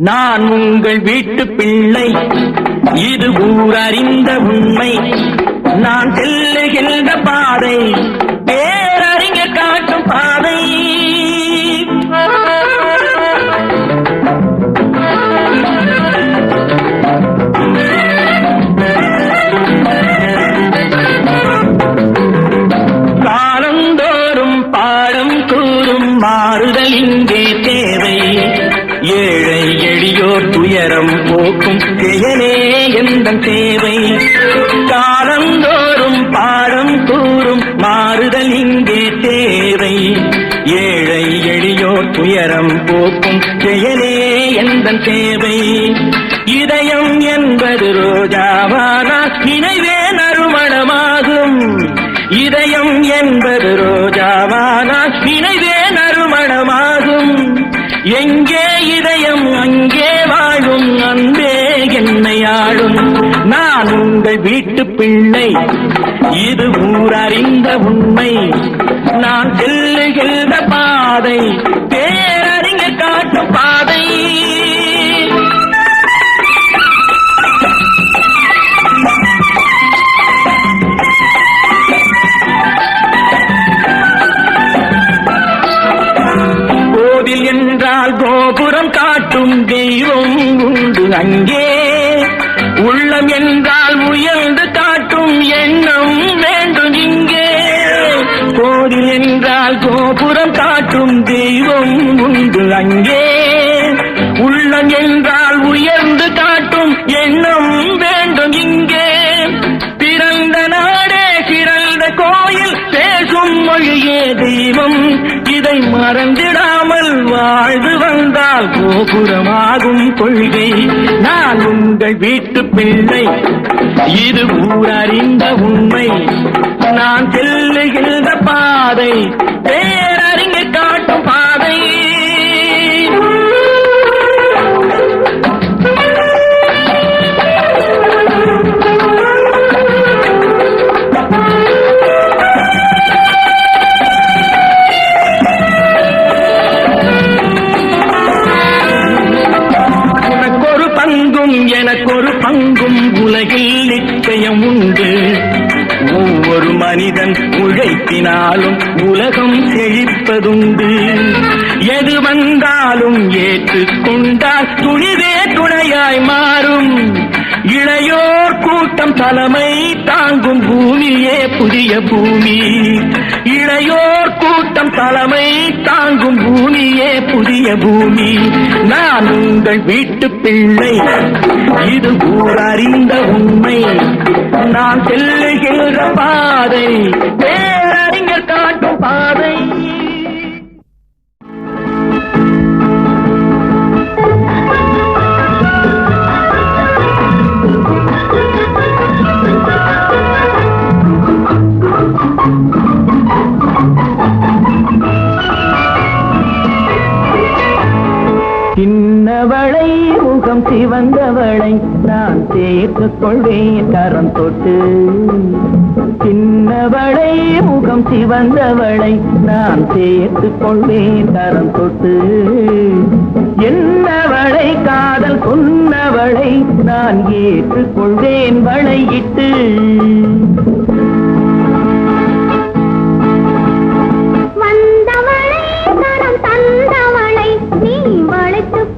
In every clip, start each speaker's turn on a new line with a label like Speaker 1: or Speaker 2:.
Speaker 1: நான் உங்கள் வீட்டு பிள்ளை, இது ஊரறிந்த உண்மை. நான் செல்லுகின்ற பாதை பேரறிஞர் காட்டும் பாதை. காலந்தோறும் பாடம் கூறும் மாறுதல் இங்கே தேவை. ஏழை எளியோர் துயரம் போக்கும் செயலே எந்தன் சேவை. காலந்தோறும் பாடம் கூறும் மாறுதல் இங்கே தேவை. ஏழை எளியோர் துயரம் போக்கும் செயலே எந்தன் சேவை. இதயம் என்பது ரோஜாவானால் நினைவே நறுமணமாகும். இதயம் என்பது ரோஜாவானால் நினைவே நறுமணமாகும். எங்கே இதயம் அங்கே வாழும் அன்பே என்னை ஆளும். நான் உங்கள் வீட்டு பிள்ளை, இது ஊரறிந்த உண்மை. நான் செல்லுகின்ற பாதை பேரறிஞர் காட்டும் பாதை. என்றால் கோபுரம் காட்டும் தெய்வம் உண்டு அங்கே. உள்ளம் என்றால் உயர்ந்து காட்டும் எண்ணம் வேண்டும் இங்கே. கோவில் என்றால் கோபுரம் காட்டும் தெய்வம் உண்டு அங்கே. உள்ளம் என்றால் உயர்ந்து காட்டும் எண்ணம் வேண்டும் இங்கே. பிறந்த நாடே பிறந்த கோயில், பேசும் மொழியே தெய்வம். இதை மறந்திடாமல் வாழ்ந்து வந்தால் கோபுரமாகும் கொள்கை. நான் உங்கள் வீட்டு பிள்ளை, இது ஊரறிந்த உண்மை. நான் செல்லுகின்ற பாதை பேரறிஞர் காட்டும் பாதை. எனக்கொரு பங்கும் உலகில் நிச்சயம் உண்டு. ஒவ்வொரு மனிதன் உழைப்பினாலும் உலகம் செழிப்பதுண்டு. எது வந்தாலும் ஏற்றுக்கொண்டால் துணிவே துணையாய் மாறும். இளையோர் கூட்டம் தலைமை தாங்கும் பூமியே புதிய பூமி. இளையோர் கூட்டம் தலைமை தாங்கும் பூமியே புதிய பூமி. நான் உங்கள் வீட்டு பிள்ளை, இது ஊரறிந்த உண்மை. நான் செல்லுகின்ற பாதை பேரறிஞர் காட்டும் பாதை. சின்னவளை முகம் சிவந்தவளை நான் சேர்த்துக் கொள்வேன் கரம் தொட்டு. சின்னவளை முகம் சிவந்தவளை நான் சேர்த்துக் கொள்வேன் கரம் தொட்டு. என்னவளை காதல் சொன்னவளை நான் ஏற்றுக் கொள்வேன் வளையிட்டு.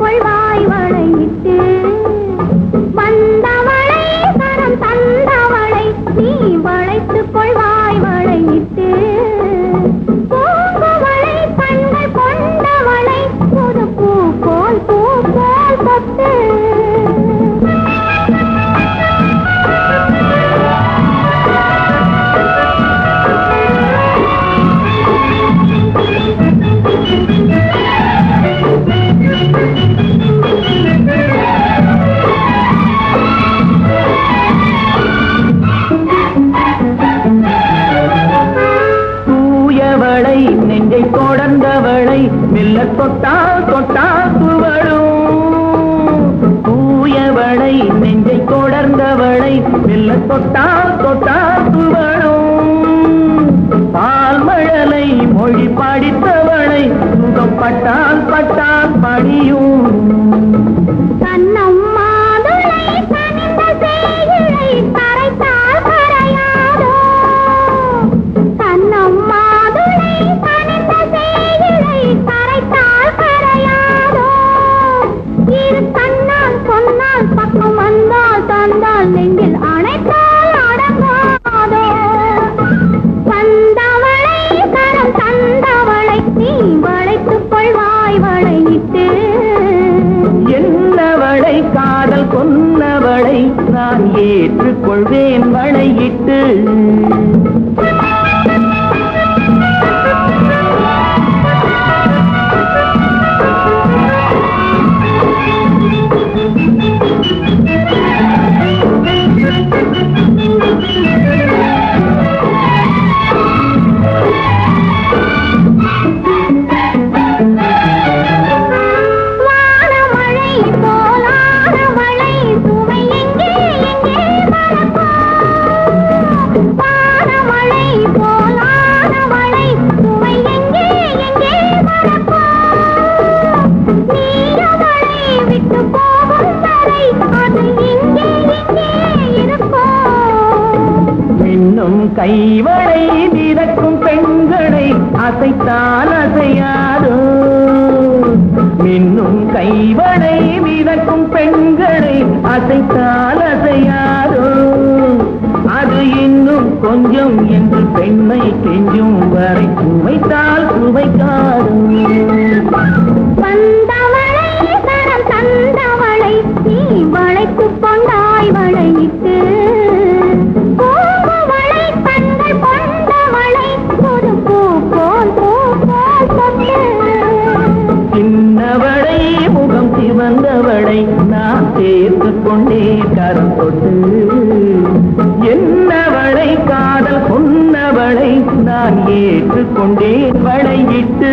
Speaker 1: கொள்வாய் வளையிட்டு. வந்தவளை கரம் தந்தவளை நீ வளைத்துக் கொள்வாய் வளையிட்டு. பூங்குவளை கண்கள் கொண்டவளை புது பூ போல் தொட்டு. நெஞ்சை தொடர்ந்தவளை மெல்ல தொட்டால் தொட்டால் துவளும். தூயவளை நெஞ்சை தொடர்ந்தவளை மெல்ல தொட்டால் தொட்டால் துவளும். பால் மழலை மொழி படித்தவளை சுகம் பட்டால் பட்டால் படியும். சொன்னவளை நான் ஏற்றுக்கொள்வேன் வளையிட்டு. கைவளை மிதக்கும் பெண்களை அசைத்தால் அசையாதோ, மின்னும் கைவளை மிதக்கும் பெண்களை அசைத்தால் அசையாதோ, அது இன்னும் கொஞ்சம் என்று பெண்ணை கெஞ்சும் வரை சுவைத்தால் சுவைக்காதோ.
Speaker 2: வந்தவளை தரம் தந்தவளை நீ வளைத்துக் கொண்டாய் வளையிட்டு,
Speaker 1: சின்னவளை முகம் சிவந்தவளை நான் சேர்த்துக் கொண்டே கரம் தொட்டு, என்னவளை காதல் சொன்னவளை நான் ஏற்றுக்கொண்டே வளையிட்டு.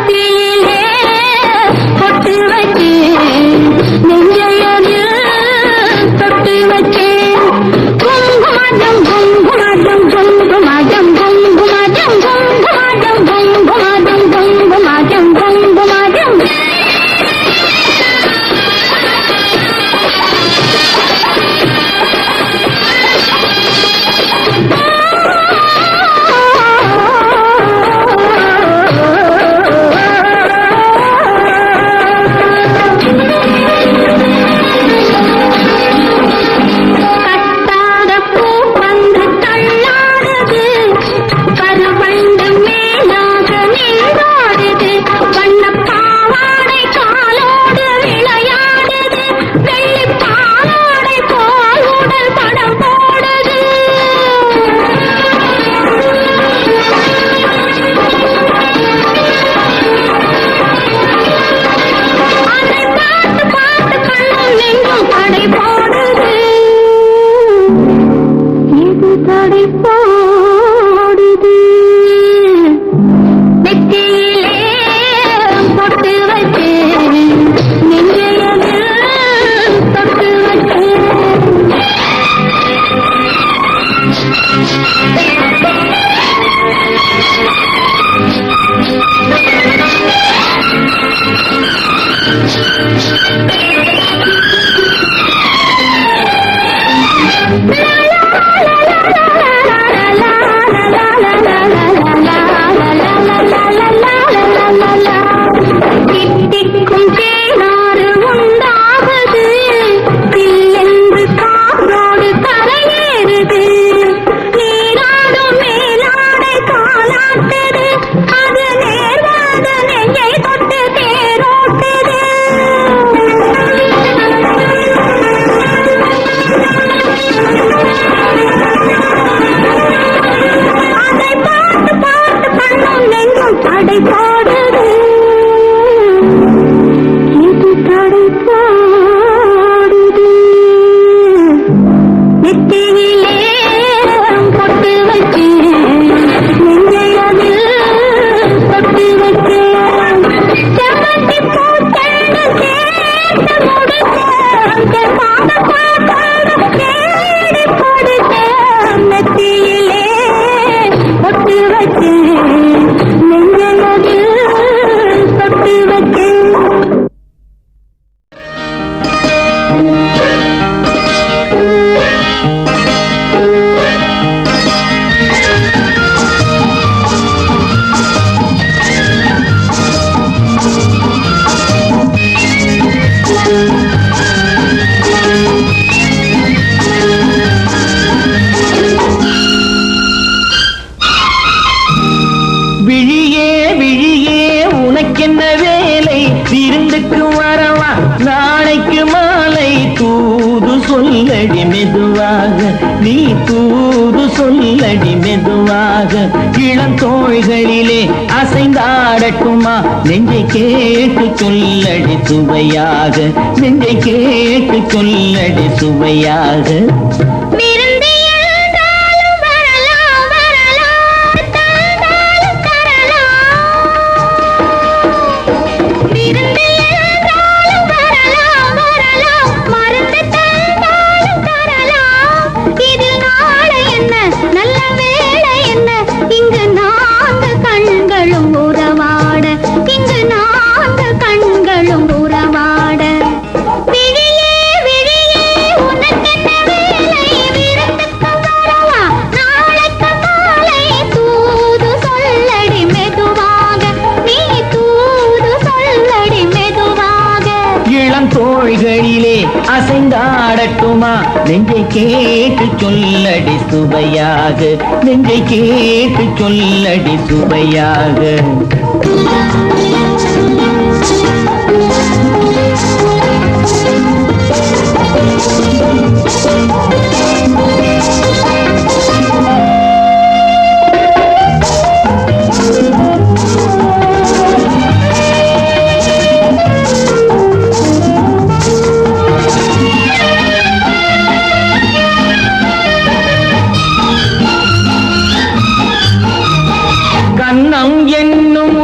Speaker 2: நெத்தியிலே பொட்டு வச்சு நெஞ்சையது தொட்டு வச்சு குங்குமஜம் குங்குமஜம் குங்குமஜம் குங்குமஜம் குங்குமஜம் குங்குமஜம் குங்குமஜம் குங்குமஜம்
Speaker 1: இளந்தோள்களிலே அசைந்தாடட்டுமா நெஞ்சை கேட்டு சொல்லடி சுவையாக நெஞ்சை கேட்டு சொல்லடி சுவையாக தோள்களிலே அசைந்தாடட்டுமா நெஞ்சை கேட்டு சொல்லடி சுவையாக நெஞ்சை கேட்டு சொல்லடி சுவையாக கண்ணம் என்னும்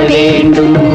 Speaker 1: வேண்டும்.